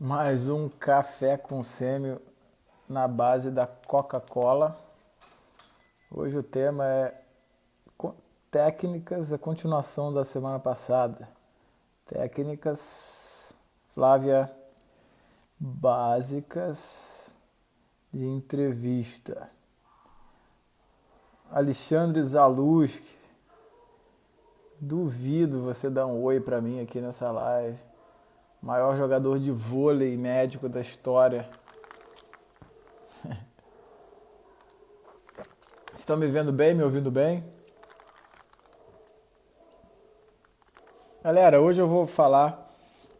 Mais um café com sêmio na base da Coca-Cola. Hoje o tema é técnicas, a continuação da semana passada. Técnicas, Flávia, básicas de entrevista. Alexandre Zaluski, duvido você dar um oi pra mim aqui nessa live. Maior jogador de vôlei médico da história. Estão me vendo bem, me ouvindo bem? Galera, hoje eu vou falar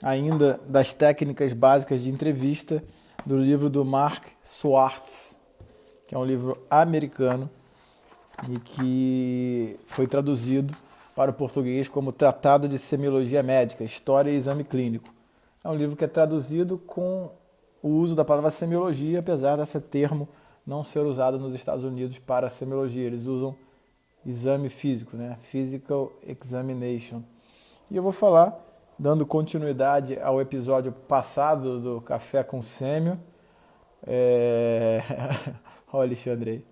ainda das técnicas básicas de entrevista do livro do Mark Schwartz, que é um livro americano e que foi traduzido para o português como Tratado de Semiologia Médica, História e Exame Clínico. É um livro que é traduzido com o uso da palavra semiologia, apesar desse termo não ser usado nos Estados Unidos para semiologia. Eles usam exame físico, né? Physical Examination. E eu vou falar, dando continuidade ao episódio passado do Café com Sêmio. Olha o Alexandre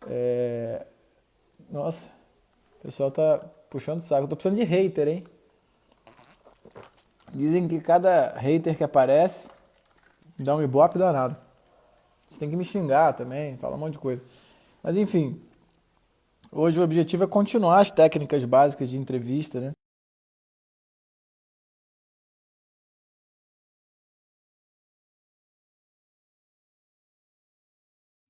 aí. Nossa, o pessoal tá puxando o saco. Eu tô precisando de hater, hein? Dizem que cada hater que aparece dá um ibope danado. Você tem que me xingar também, falar um monte de coisa. Mas enfim, hoje o objetivo é continuar as técnicas básicas de entrevista, né?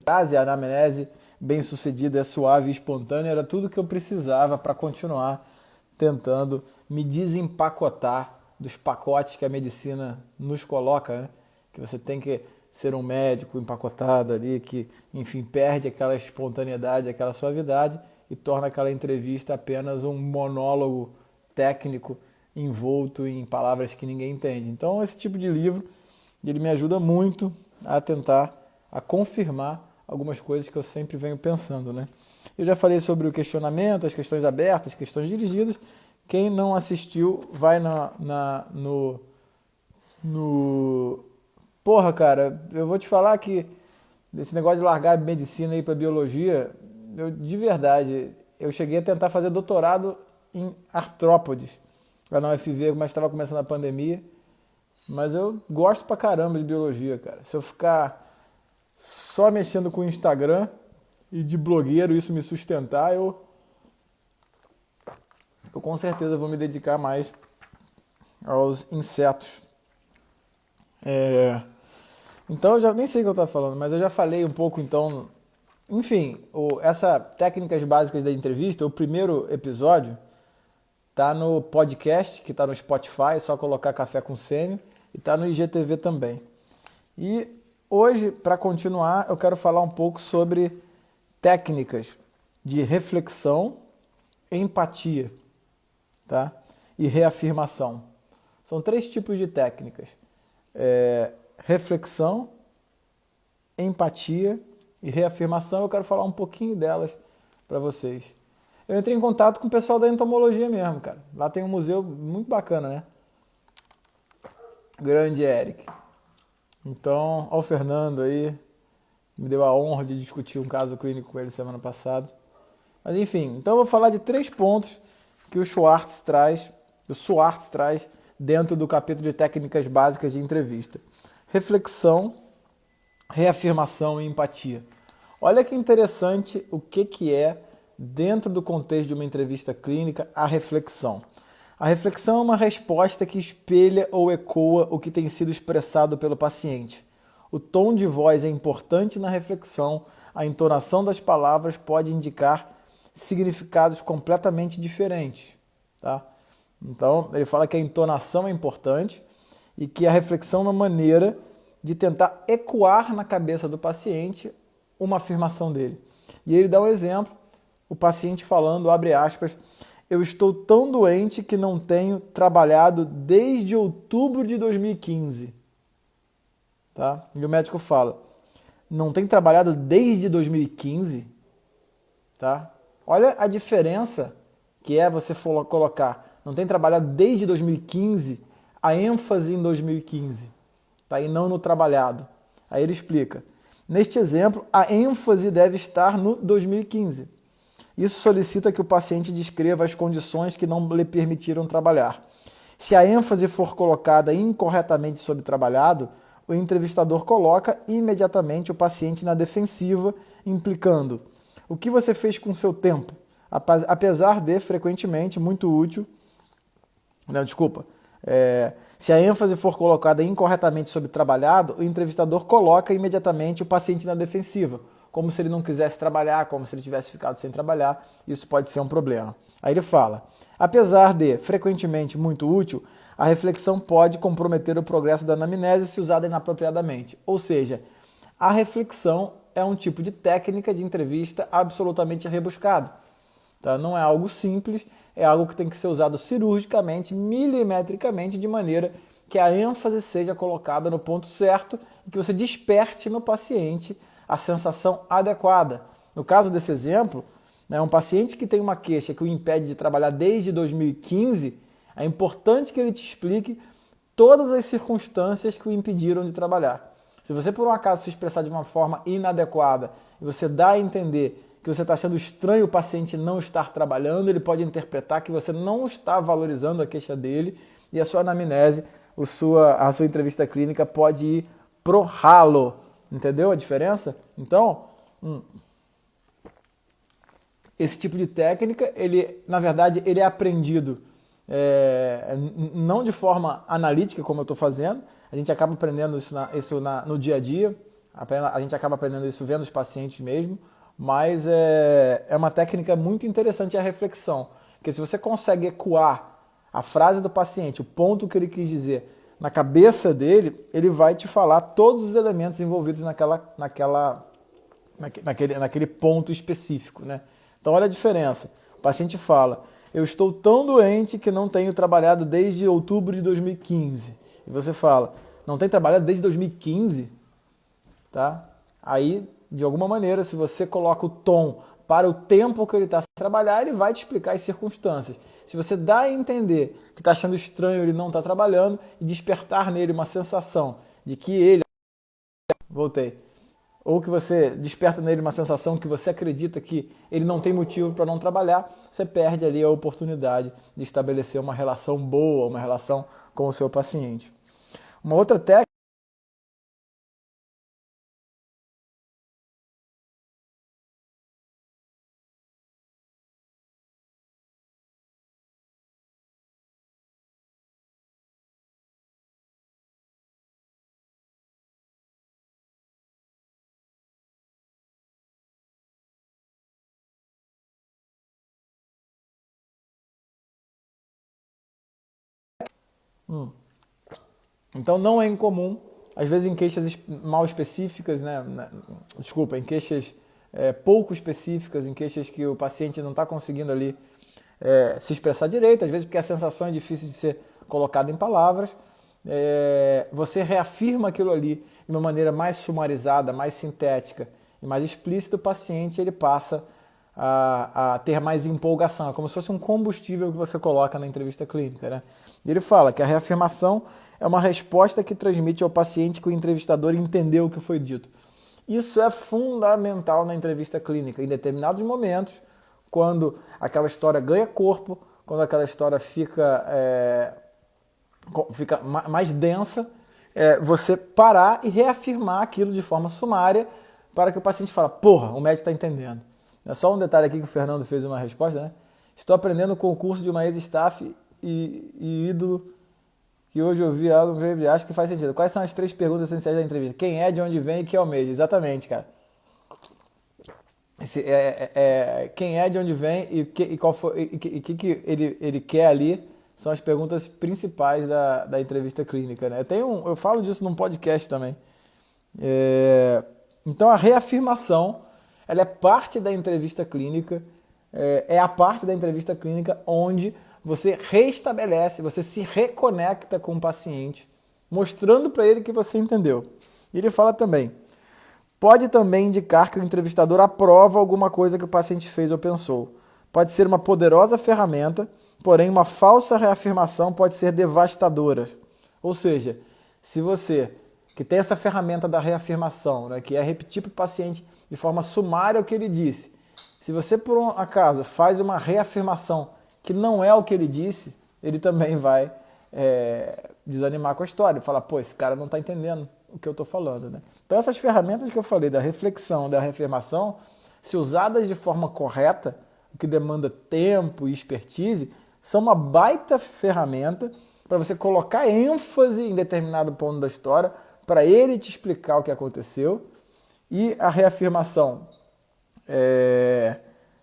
A anamnese bem sucedida, é suave e espontânea, era tudo que eu precisava para continuar tentando me desempacotar dos pacotes que a medicina nos coloca, né? Que você tem que ser um médico empacotado ali, que, enfim, perde aquela espontaneidade, aquela suavidade e torna aquela entrevista apenas um monólogo técnico envolto em palavras que ninguém entende. Então, esse tipo de livro, ele me ajuda muito a tentar, a confirmar algumas coisas que eu sempre venho pensando, né? Eu já falei sobre o questionamento, as questões abertas, questões dirigidas. Quem não assistiu, vai no... Porra, cara, eu vou te falar que esse negócio de largar a medicina e ir pra biologia, de verdade, eu cheguei a tentar fazer doutorado em artrópodes, lá na UFV, mas estava começando a pandemia. Mas eu gosto pra caramba de biologia, cara. Se eu ficar só mexendo com o Instagram e de blogueiro isso me sustentar, eu com certeza vou me dedicar mais aos insetos. Então eu já nem sei o que eu estava falando, mas eu já falei um pouco então. Enfim, essa técnicas básicas da entrevista, o primeiro episódio tá no podcast, que tá no Spotify, é só colocar Café com Sêmio, e tá no IGTV também. E hoje, para continuar, eu quero falar um pouco sobre técnicas de reflexão, empatia, tá? E reafirmação. São 3 tipos de técnicas. Reflexão, empatia e reafirmação. Eu quero falar um pouquinho delas para vocês. Eu entrei em contato com o pessoal da entomologia mesmo, cara. Lá tem um museu muito bacana, né? Grande Eric. Então, ao Fernando aí, me deu a honra de discutir um caso clínico com ele semana passada. Mas enfim, então eu vou falar de 3 pontos que o Schwartz traz dentro do capítulo de técnicas básicas de entrevista. Reflexão, reafirmação e empatia. Olha que interessante o que é, dentro do contexto de uma entrevista clínica, a reflexão. A reflexão é uma resposta que espelha ou ecoa o que tem sido expressado pelo paciente. O tom de voz é importante na reflexão, a entonação das palavras pode indicar significados completamente diferentes. Tá? Então, ele fala que a entonação é importante e que a reflexão é uma maneira de tentar ecoar na cabeça do paciente uma afirmação dele. E ele dá um exemplo, o paciente falando, abre aspas, eu estou tão doente que não tenho trabalhado desde outubro de 2015. Tá? E o médico fala, não tem trabalhado desde 2015? Tá? Olha a diferença que é você colocar, não tem trabalhado desde 2015, a ênfase em 2015. tá? E não no trabalhado. Aí ele explica. Neste exemplo, a ênfase deve estar no 2015. Isso solicita que o paciente descreva as condições que não lhe permitiram trabalhar. Se a ênfase for colocada incorretamente sobre trabalhado, o entrevistador coloca imediatamente o paciente na defensiva, implicando: o que você fez com o seu tempo? Apesar de, frequentemente, muito útil... Não, desculpa. Se a ênfase for colocada incorretamente sobre trabalhado, o entrevistador coloca imediatamente o paciente na defensiva, como se ele não quisesse trabalhar, como se ele tivesse ficado sem trabalhar. Isso pode ser um problema. Aí ele fala: apesar de, frequentemente, muito útil, a reflexão pode comprometer o progresso da anamnese se usada inapropriadamente. Ou seja, a reflexão é um tipo de técnica de entrevista absolutamente rebuscado. Tá? Não é algo simples, é algo que tem que ser usado cirurgicamente, milimetricamente, de maneira que a ênfase seja colocada no ponto certo e que você desperte no paciente a sensação adequada. No caso desse exemplo, né, um paciente que tem uma queixa que o impede de trabalhar desde 2015, é importante que ele te explique todas as circunstâncias que o impediram de trabalhar. Se você, por um acaso, se expressar de uma forma inadequada e você dá a entender que você está achando estranho o paciente não estar trabalhando, ele pode interpretar que você não está valorizando a queixa dele e a sua anamnese, a sua entrevista clínica pode ir pro ralo. Entendeu a diferença? Então, esse tipo de técnica, na verdade, ele é aprendido não de forma analítica, como eu estou fazendo. A gente acaba aprendendo isso no dia a dia, a gente acaba aprendendo isso vendo os pacientes mesmo, mas é uma técnica muito interessante a reflexão, porque se você consegue ecoar a frase do paciente, o ponto que ele quis dizer na cabeça dele, ele vai te falar todos os elementos envolvidos naquele ponto específico, né? Então olha a diferença. O paciente fala: eu estou tão doente que não tenho trabalhado desde outubro de 2015. E você fala: não tem trabalhado desde 2015? Tá? Aí, de alguma maneira, se você coloca o tom para o tempo que ele está sem trabalhar, ele vai te explicar as circunstâncias. Se você dá a entender que está achando estranho ele não estar trabalhando e despertar nele uma sensação de que ele... Voltei. Ou que você desperta nele uma sensação que você acredita que ele não tem motivo para não trabalhar, você perde ali a oportunidade de estabelecer uma relação boa, uma relação com o seu paciente. Uma outra técnica... Então não é incomum, às vezes em queixas mal específicas, em queixas pouco específicas, em queixas que o paciente não está conseguindo ali se expressar direito, às vezes porque a sensação é difícil de ser colocada em palavras, você reafirma aquilo ali de uma maneira mais sumarizada, mais sintética e mais explícita, o paciente ele passa a ter mais empolgação, é como se fosse um combustível que você coloca na entrevista clínica, né? E ele fala que a reafirmação é uma resposta que transmite ao paciente que o entrevistador entendeu o que foi dito. Isso é fundamental na entrevista clínica. Em determinados momentos, quando aquela história ganha corpo, quando aquela história fica mais densa, você parar e reafirmar aquilo de forma sumária para que o paciente fale: porra, o médico está entendendo. É só um detalhe aqui que o Fernando fez uma resposta, né? Estou aprendendo com o curso de uma ex-staff e ídolo que hoje eu vi algo que acho que faz sentido. Quais são as 3 perguntas essenciais da entrevista? Quem é, de onde vem e que almeja? Exatamente, cara. Quem é, de onde vem e qual foi, que ele quer ali são as perguntas principais da entrevista clínica, né? Eu falo disso num podcast também. Então a reafirmação, ela é parte da entrevista clínica, é a parte da entrevista clínica onde você restabelece, você se reconecta com o paciente, mostrando para ele que você entendeu. E ele fala também: pode também indicar que o entrevistador aprova alguma coisa que o paciente fez ou pensou. Pode ser uma poderosa ferramenta, porém uma falsa reafirmação pode ser devastadora. Ou seja, se você que tem essa ferramenta da reafirmação, né, que é repetir para o paciente de forma sumária o que ele disse. Se você, por um acaso, faz uma reafirmação que não é o que ele disse, ele também vai desanimar com a história, falar, pô, esse cara não está entendendo o que eu estou falando. Né? Então essas ferramentas que eu falei da reflexão, da reafirmação, se usadas de forma correta, o que demanda tempo e expertise, são uma baita ferramenta para você colocar ênfase em determinado ponto da história, para ele te explicar o que aconteceu. E a reafirmação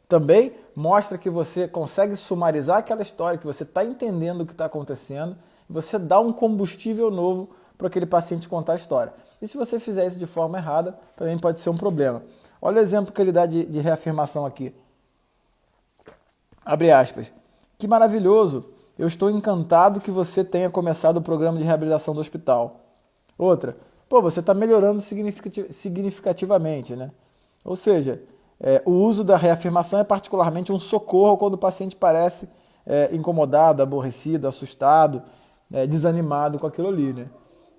também mostra que você consegue sumarizar aquela história, que você está entendendo o que está acontecendo, e você dá um combustível novo para aquele paciente contar a história. E se você fizer isso de forma errada, também pode ser um problema. Olha o exemplo que ele dá de reafirmação aqui. Abre aspas. Que maravilhoso! Eu estou encantado que você tenha começado o programa de reabilitação do hospital. Outra. Pô, você está melhorando significativamente, né? Ou seja, o uso da reafirmação é particularmente um socorro quando o paciente parece incomodado, aborrecido, assustado, desanimado com aquilo ali, né?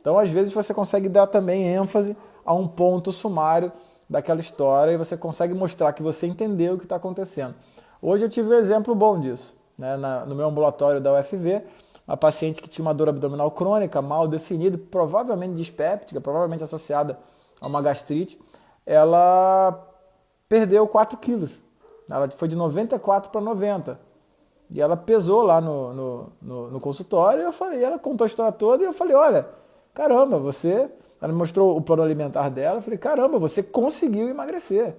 Então, às vezes, você consegue dar também ênfase a um ponto sumário daquela história e você consegue mostrar que você entendeu o que está acontecendo. Hoje eu tive um exemplo bom disso, né? No meu ambulatório da UFV, uma paciente que tinha uma dor abdominal crônica, mal definida, provavelmente dispéptica, provavelmente associada a uma gastrite, ela perdeu 4 quilos. Ela foi de 94 para 90. E ela pesou lá no consultório, e eu falei, ela contou a história toda, e eu falei, olha, caramba, ela me mostrou o plano alimentar dela, eu falei, caramba, você conseguiu emagrecer.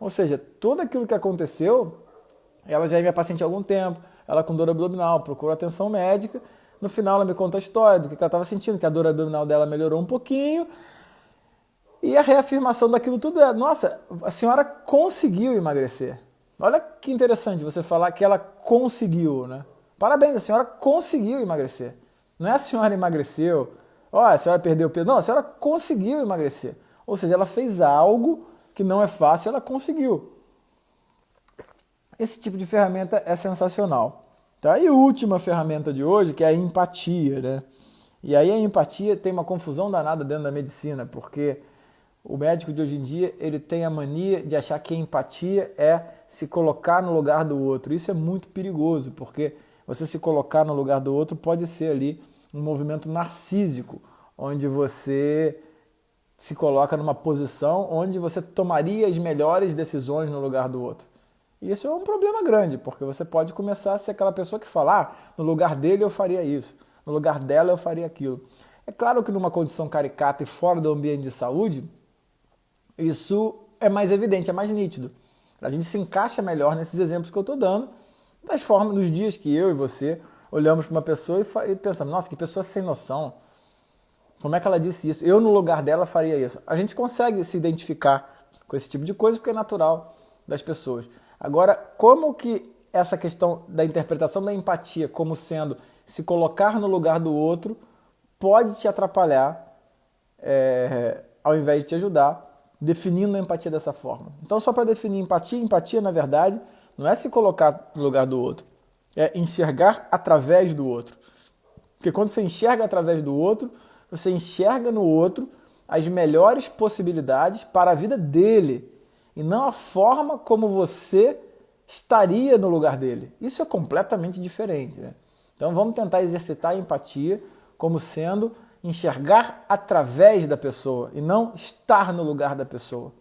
Ou seja, tudo aquilo que aconteceu, ela já é minha paciente há algum tempo, ela com dor abdominal, procurou atenção médica, no final ela me conta a história do que ela estava sentindo, que a dor abdominal dela melhorou um pouquinho, e a reafirmação daquilo tudo é, nossa, a senhora conseguiu emagrecer. Olha que interessante você falar que ela conseguiu, né? Parabéns, a senhora conseguiu emagrecer. Não é a senhora emagreceu, a senhora perdeu peso. Não, a senhora conseguiu emagrecer. Ou seja, ela fez algo que não é fácil, ela conseguiu. Esse tipo de ferramenta é sensacional. Tá? E a última ferramenta de hoje, que é a empatia, né? E aí a empatia tem uma confusão danada dentro da medicina, porque o médico de hoje em dia ele tem a mania de achar que a empatia é se colocar no lugar do outro. Isso é muito perigoso, porque você se colocar no lugar do outro pode ser ali um movimento narcísico, onde você se coloca numa posição onde você tomaria as melhores decisões no lugar do outro. E isso é um problema grande, porque você pode começar a ser aquela pessoa que fala, no lugar dele eu faria isso, no lugar dela eu faria aquilo. É claro que numa condição caricata e fora do ambiente de saúde, isso é mais evidente, é mais nítido. A gente se encaixa melhor nesses exemplos que eu estou dando, das formas, dos dias que eu e você olhamos para uma pessoa e pensamos, nossa, que pessoa sem noção. Como é que ela disse isso? Eu, no lugar dela, faria isso. A gente consegue se identificar com esse tipo de coisa porque é natural das pessoas. Agora, como que essa questão da interpretação da empatia como sendo se colocar no lugar do outro pode te atrapalhar ao invés de te ajudar, definindo a empatia dessa forma. Então, só para definir empatia, na verdade, não é se colocar no lugar do outro, é enxergar através do outro. Porque quando você enxerga através do outro, você enxerga no outro as melhores possibilidades para a vida dele, e não a forma como você estaria no lugar dele. Isso é completamente diferente, né? Então vamos tentar exercitar a empatia como sendo enxergar através da pessoa e não estar no lugar da pessoa.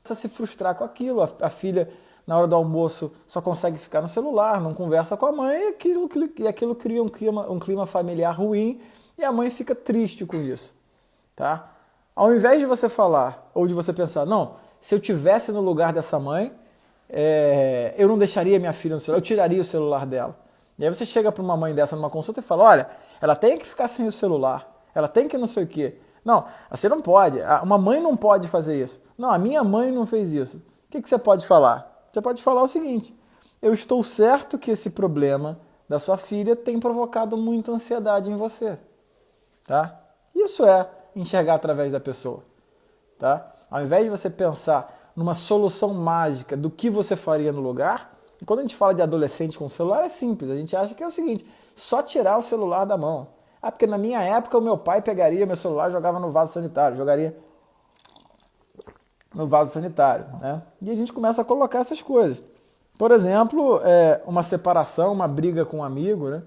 Começa a se frustrar com aquilo, a filha na hora do almoço só consegue ficar no celular, não conversa com a mãe, e aquilo cria um clima familiar ruim e a mãe fica triste com isso. Tá? Ao invés de você falar, ou de você pensar, não, se eu tivesse no lugar dessa mãe, eu não deixaria minha filha no celular, eu tiraria o celular dela. E aí você chega para uma mãe dessa numa consulta e fala, olha, ela tem que ficar sem o celular, ela tem que não sei o quê. Não, você não pode. Uma mãe não pode fazer isso. Não, a minha mãe não fez isso. O que você pode falar? Você pode falar o seguinte: eu estou certo que esse problema da sua filha tem provocado muita ansiedade em você. Tá? Isso é enxergar através da pessoa. Tá? Ao invés de você pensar numa solução mágica do que você faria no lugar, e quando a gente fala de adolescente com celular é simples, a gente acha que é o seguinte: só tirar o celular da mão. Porque na minha época o meu pai pegaria meu celular e jogava no vaso sanitário, jogaria no vaso sanitário, né? E a gente começa a colocar essas coisas. Por exemplo, uma separação, uma briga com um amigo, né?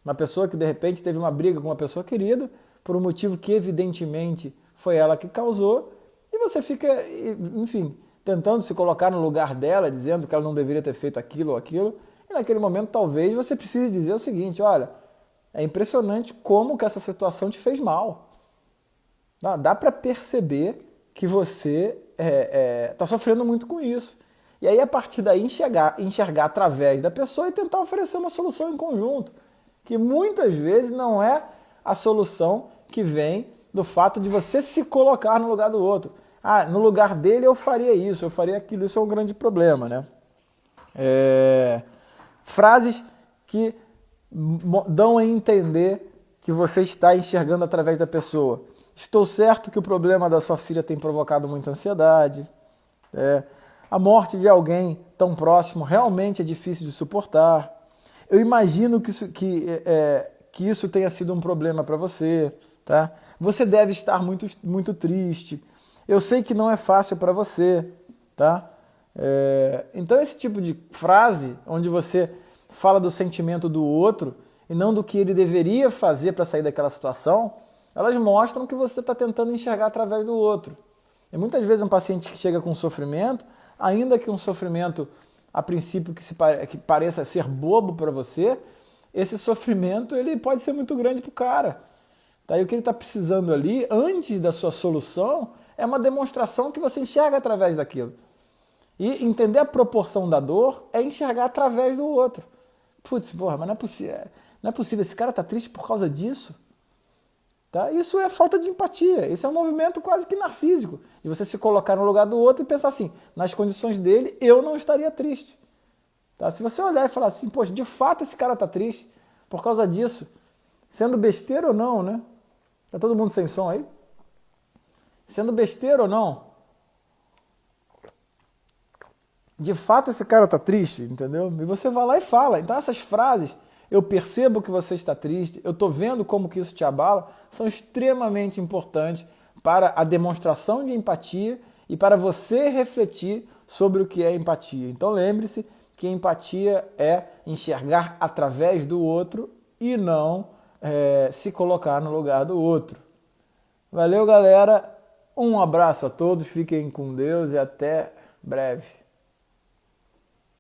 Uma pessoa que de repente teve uma briga com uma pessoa querida, por um motivo que evidentemente foi ela que causou, e você fica, enfim, tentando se colocar no lugar dela, dizendo que ela não deveria ter feito aquilo ou aquilo, e naquele momento talvez você precise dizer o seguinte: olha, é impressionante como que essa situação te fez mal. Dá para perceber que você está sofrendo muito com isso. E aí, a partir daí, enxergar através da pessoa e tentar oferecer uma solução em conjunto, que muitas vezes não é a solução que vem do fato de você se colocar no lugar do outro. No lugar dele eu faria isso, eu faria aquilo. Isso é um grande problema, né? Frases que dão a entender que você está enxergando através da pessoa. Estou certo que o problema da sua filha tem provocado muita ansiedade. A morte de alguém tão próximo realmente é difícil de suportar. Eu imagino que isso tenha sido um problema para você. Tá? Você deve estar muito, muito triste. Eu sei que não é fácil para você. Tá? Então esse tipo de frase, onde você fala do sentimento do outro e não do que ele deveria fazer para sair daquela situação, elas mostram que você está tentando enxergar através do outro. E muitas vezes um paciente que chega com sofrimento, ainda que um sofrimento a princípio que pareça ser bobo para você, esse sofrimento ele pode ser muito grande para o cara. Tá? E o que ele está precisando ali, antes da sua solução, é uma demonstração que você enxerga através daquilo. E entender a proporção da dor é enxergar através do outro. Putz, porra, mas não é possível, esse cara está triste por causa disso. Tá? Isso é falta de empatia, isso é um movimento quase que narcísico. De você se colocar no lugar do outro e pensar assim: nas condições dele, eu não estaria triste. Tá? Se você olhar e falar assim: poxa, de fato esse cara está triste por causa disso, sendo besteira ou não, né? Tá todo mundo sem som aí? Sendo besteira ou não, de fato esse cara está triste, entendeu? E você vai lá e fala. Então essas frases, eu percebo que você está triste, eu estou vendo como que isso te abala, são extremamente importantes para a demonstração de empatia e para você refletir sobre o que é empatia. Então lembre-se que empatia é enxergar através do outro e não se colocar no lugar do outro. Valeu, galera. Um abraço a todos, fiquem com Deus e até breve.